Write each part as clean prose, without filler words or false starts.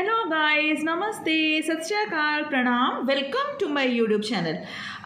Hello guys, नमस्ते, सत श्री अकाल, प्रणाम, welcome to my YouTube channel.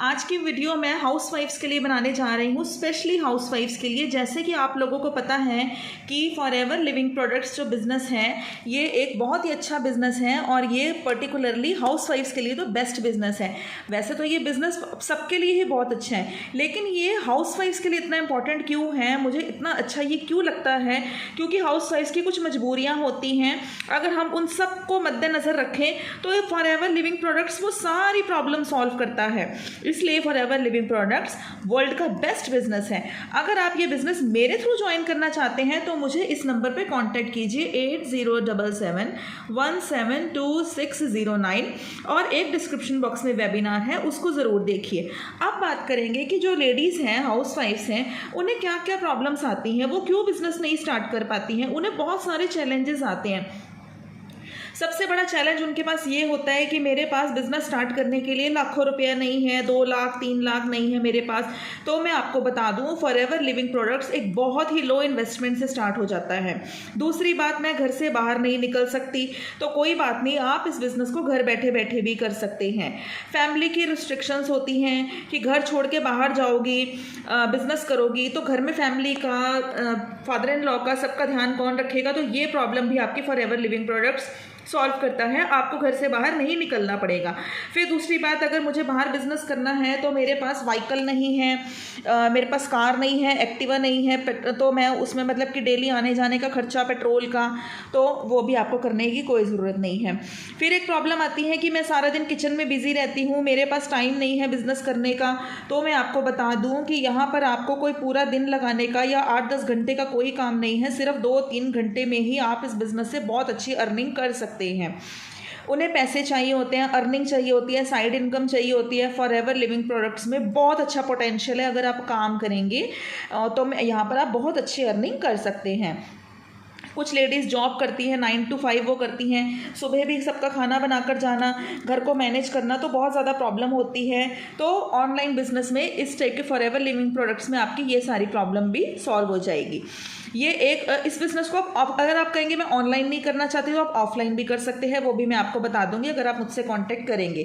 आज की वीडियो मैं हाउसवाइफ्स के लिए बनाने जा रही हूँ, स्पेशली हाउसवाइफ्स के लिए। जैसे कि आप लोगों को पता है कि फॉरएवर लिविंग प्रोडक्ट्स जो बिज़नेस है ये एक बहुत ही अच्छा बिज़नेस है और ये पर्टिकुलरली हाउसवाइफ्स के लिए तो बेस्ट बिज़नेस है। वैसे तो ये बिज़नेस सबके लिए ही बहुत अच्छा है, लेकिन ये हाउसवाइफ्स के लिए इतना इंपॉर्टेंट क्यों है, मुझे इतना अच्छा ये क्यों लगता है, क्योंकि हाउसवाइफ्स की कुछ मजबूरियाँ होती हैं। अगर हम उन सब को मद्देनज़र रखें तो ये फॉरएवर लिविंग प्रोडक्ट्स वो सारी प्रॉब्लम सॉल्व करता है। इसलिए फॉरएवर लिविंग प्रोडक्ट्स वर्ल्ड का बेस्ट बिजनेस है। अगर आप ये बिजनेस मेरे थ्रू ज्वाइन करना चाहते हैं तो मुझे इस नंबर पे कांटेक्ट कीजिए 8077172609 और एक डिस्क्रिप्शन बॉक्स में वेबिनार है, उसको ज़रूर देखिए। अब बात करेंगे कि जो लेडीज़ हैं, हाउसवाइफ्स हैं, उन्हें क्या क्या प्रॉब्लम्स आती हैं, वो क्यों बिजनेस नहीं स्टार्ट कर पाती हैं। उन्हें बहुत सारे चैलेंजेस आते हैं। सबसे बड़ा चैलेंज उनके पास ये होता है कि मेरे पास बिजनेस स्टार्ट करने के लिए लाखों रुपया नहीं है, 2 लाख 3 लाख नहीं है मेरे पास। तो मैं आपको बता दूं, फॉरएवर लिविंग प्रोडक्ट्स एक बहुत ही लो इन्वेस्टमेंट से स्टार्ट हो जाता है। दूसरी बात, मैं घर से बाहर नहीं निकल सकती, तो कोई बात नहीं, आप इस बिज़नेस को घर बैठे बैठे भी कर सकते हैं। फैमिली की रिस्ट्रिक्शंस होती हैं कि घर छोड़ के बाहर जाओगी, बिजनेस करोगी तो घर में फैमिली का, फादर इन लॉ का, सबका ध्यान कौन रखेगा। तो ये प्रॉब्लम भी आपकी फॉरएवर लिविंग प्रोडक्ट्स सॉल्व करता है, आपको घर से बाहर नहीं निकलना पड़ेगा। फिर दूसरी बात, अगर मुझे बाहर बिजनेस करना है तो मेरे पास व्हीकल नहीं है, मेरे पास कार नहीं है, एक्टिवा नहीं है, तो मैं उसमें मतलब कि डेली आने जाने का खर्चा पेट्रोल का, तो वो भी आपको करने की कोई ज़रूरत नहीं है। फिर एक प्रॉब्लम आती है कि मैं सारा दिन किचन में बिजी रहती हूँ, मेरे पास टाइम नहीं है बिजनेस करने का। तो मैं आपको बता दूँ कि यहाँ पर आपको कोई पूरा दिन लगाने का या 8-10 घंटे का कोई काम नहीं है, सिर्फ 2-3 घंटे में ही आप इस बिज़नेस से बहुत अच्छी अर्निंग कर सकते हैं। उन्हें पैसे चाहिए होते हैं, अर्निंग चाहिए होती है, साइड इनकम चाहिए होती है। फॉरएवर लिविंग प्रोडक्ट्स में बहुत अच्छा पोटेंशियल है, अगर आप काम करेंगे तो यहाँ पर आप बहुत अच्छी अर्निंग कर सकते हैं। कुछ लेडीज़ जॉब करती हैं, 9 to 5 वो करती हैं, सुबह भी सबका खाना बनाकर जाना, घर को मैनेज करना, तो बहुत ज़्यादा प्रॉब्लम होती है। तो ऑनलाइन बिजनेस में इस टाइप के फॉरएवर लिविंग प्रोडक्ट्स में आपकी ये सारी प्रॉब्लम भी सॉल्व हो जाएगी। ये एक इस बिज़नेस को आप अगर आप कहेंगे मैं ऑनलाइन नहीं करना चाहती तो आप ऑफलाइन भी कर सकते हैं, वो भी मैं आपको बता दूंगी अगर आप मुझसे कांटेक्ट करेंगे।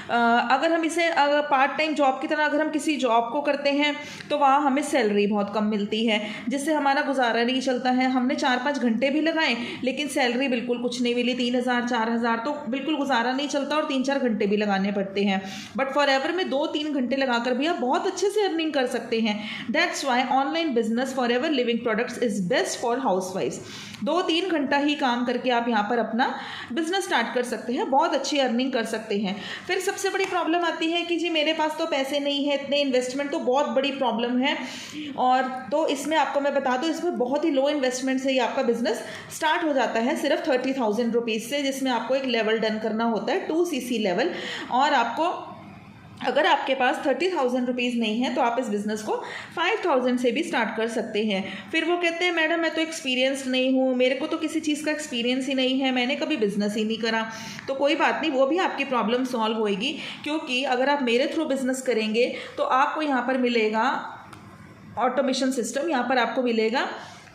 अगर हम इसे पार्ट टाइम जॉब की तरह अगर हम किसी जॉब को करते हैं तो वहाँ हमें सैलरी बहुत कम मिलती है, जिससे हमारा गुजारा नहीं चलता है। हमने 4-5 घंटे भी लगाए लेकिन सैलरी बिल्कुल कुछ नहीं मिली, 3,000-4,000, तो बिल्कुल गुजारा नहीं चलता और 3-4 घंटे भी लगाने पड़ते हैं। बट फॉरएवर में 2-3 घंटे लगाकर भी आप बहुत अच्छे से अर्निंग कर सकते हैं। That's why online business Forever Living Products is best for हाउसवाइफ्स। 2-3 घंटा ही काम करके आप यहाँ पर अपना बिजनेस स्टार्ट कर सकते हैं, बहुत अच्छी अर्निंग कर सकते हैं। फिर सबसे बड़ी प्रॉब्लम आती है कि जी मेरे पास तो पैसे नहीं है, इतने इन्वेस्टमेंट, तो बहुत बड़ी प्रॉब्लम है। और तो इसमें आपको मैं बता दूँ, इसमें बहुत ही लो इन्वेस्टमेंट से ही आपका बिजनेस स्टार्ट हो जाता है, सिर्फ 30,000 रुपीज़ से, जिसमें आपको एक लेवल डन करना होता है 2cc लेवल। और आपको अगर आपके पास 30,000 रुपीज़ नहीं है तो आप इस बिज़नेस को 5,000 से भी स्टार्ट कर सकते हैं। फिर वो कहते हैं मैडम मैं तो एक्सपीरियंस नहीं हूँ, मेरे को तो किसी चीज़ का एक्सपीरियंस ही नहीं है, मैंने कभी बिज़नेस ही नहीं करा। तो कोई बात नहीं, वो भी आपकी प्रॉब्लम सॉल्व होएगी, क्योंकि अगर आप मेरे थ्रू बिज़नेस करेंगे तो आपको यहाँ पर मिलेगा ऑटोमेशन सिस्टम, यहाँ पर आपको मिलेगा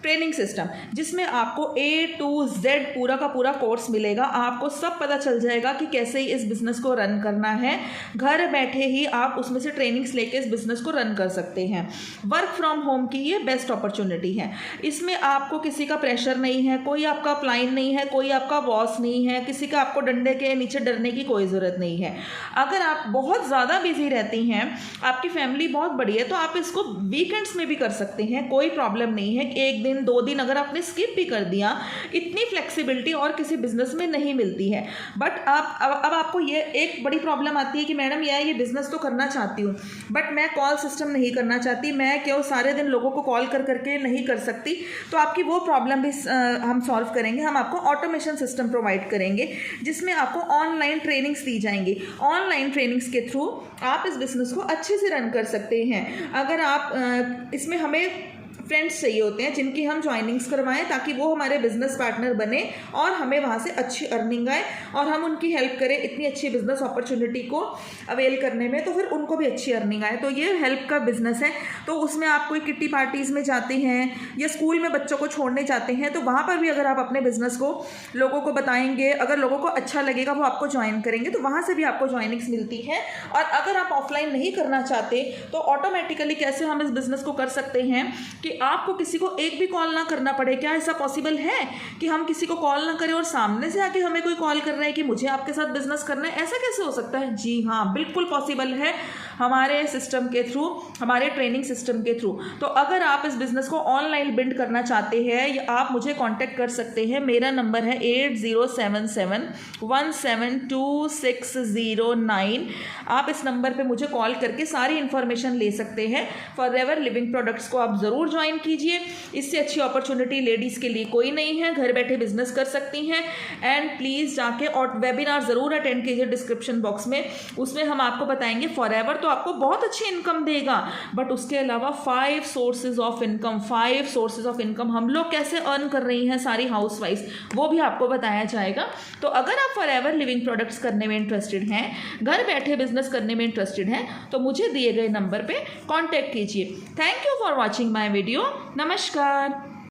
ट्रेनिंग सिस्टम, जिसमें आपको A to Z पूरा का पूरा कोर्स मिलेगा। आपको सब पता चल जाएगा कि कैसे इस बिज़नेस को रन करना है। घर बैठे ही आप उसमें से ट्रेनिंग्स लेके इस बिज़नेस को रन कर सकते हैं। वर्क फ्रॉम होम की ये बेस्ट अपॉर्चुनिटी है। इसमें आपको किसी का प्रेशर नहीं है, कोई आपका अपलाइन नहीं है, कोई आपका बॉस नहीं है, किसी का आपको डंडे के नीचे डरने की कोई ज़रूरत नहीं है। अगर आप बहुत ज़्यादा बिजी रहती हैं, आपकी फैमिली बहुत बड़ी है, तो आप इसको वीकेंड्स में भी कर सकते हैं, कोई प्रॉब्लम नहीं है। 1 दिन 2 दिन अगर आपने स्किप भी कर दिया, इतनी फ्लेक्सिबिलिटी और किसी बिजनेस में नहीं मिलती है। बट आप अब आपको ये एक बड़ी प्रॉब्लम आती है कि मैडम ये बिजनेस तो करना चाहती हूँ बट मैं कॉल सिस्टम नहीं करना चाहती, मैं क्यों सारे दिन लोगों को कॉल कर करके नहीं कर सकती। तो आपकी वो प्रॉब्लम भी हम सॉल्व करेंगे। हम आपको ऑटोमेशन सिस्टम प्रोवाइड करेंगे, जिसमें आपको ऑनलाइन ट्रेनिंग्स दी जाएंगी। ऑनलाइन ट्रेनिंग्स के थ्रू आप इस बिजनेस को अच्छे से रन कर सकते हैं। अगर आप इसमें हमें फ्रेंड्स चाहिए होते हैं जिनकी हम ज्वाइनिंग्स करवाएं, ताकि वो हमारे बिजनेस पार्टनर बने और हमें वहाँ से अच्छी अर्निंग आए और हम उनकी हेल्प करें इतनी अच्छी बिजनेस अपॉर्चुनिटी को अवेल करने में, तो फिर उनको भी अच्छी अर्निंग आए। तो ये हेल्प का बिजनेस है। तो उसमें आप कोई किट्टी पार्टीज़ में जाते हैं या स्कूल में बच्चों को छोड़ने जाते हैं, तो वहाँ पर भी अगर आप अपने बिजनेस को लोगों को बताएंगे, अगर लोगों को अच्छा लगेगा वो आपको ज्वाइन करेंगे, तो वहाँ से भी आपको ज्वाइनिंग्स मिलती है। और अगर आप ऑफलाइन नहीं करना चाहते तो ऑटोमेटिकली कैसे हम इस बिजनेस को कर सकते हैं कि आपको किसी को एक भी कॉल ना करना पड़े। क्या ऐसा पॉसिबल है कि हम किसी को कॉल ना करें और सामने से आके हमें कोई कॉल कर रहा है कि मुझे आपके साथ बिजनेस करना है? ऐसा कैसे हो सकता है? जी हाँ, बिल्कुल पॉसिबल है, हमारे सिस्टम के थ्रू, हमारे ट्रेनिंग सिस्टम के थ्रू। तो अगर आप इस बिजनेस को ऑनलाइन बिल्ड करना चाहते हैं या आप मुझे कांटेक्ट कर सकते हैं। मेरा नंबर है 8077172609। आप इस नंबर पे मुझे कॉल करके सारी इन्फॉर्मेशन ले सकते हैं। फॉरएवर लिविंग प्रोडक्ट्स को आप ज़रूर ज्वाइन कीजिए। इससे अच्छी अपॉर्चुनिटी लेडीज़ के लिए कोई नहीं है, घर बैठे बिजनेस कर सकती हैं। एंड प्लीज़ जाके और वेबिनार ज़रूर अटेंड कीजिए डिस्क्रिप्शन बॉक्स में, उसमें हम आपको बताएंगे। फॉरएवर तो आपको बहुत अच्छी इनकम देगा, बट उसके अलावा 5 सोर्सेज ऑफ इनकम हम लोग कैसे अर्न कर रही हैं सारी हाउसवाइफ्स, वो भी आपको बताया जाएगा। तो अगर आप फॉरएवर लिविंग प्रोडक्ट्स करने में इंटरेस्टेड हैं, घर बैठे बिजनेस करने में इंटरेस्टेड हैं, तो मुझे दिए गए नंबर पे कांटेक्ट कीजिए। Thank you for watching my video. नमस्कार।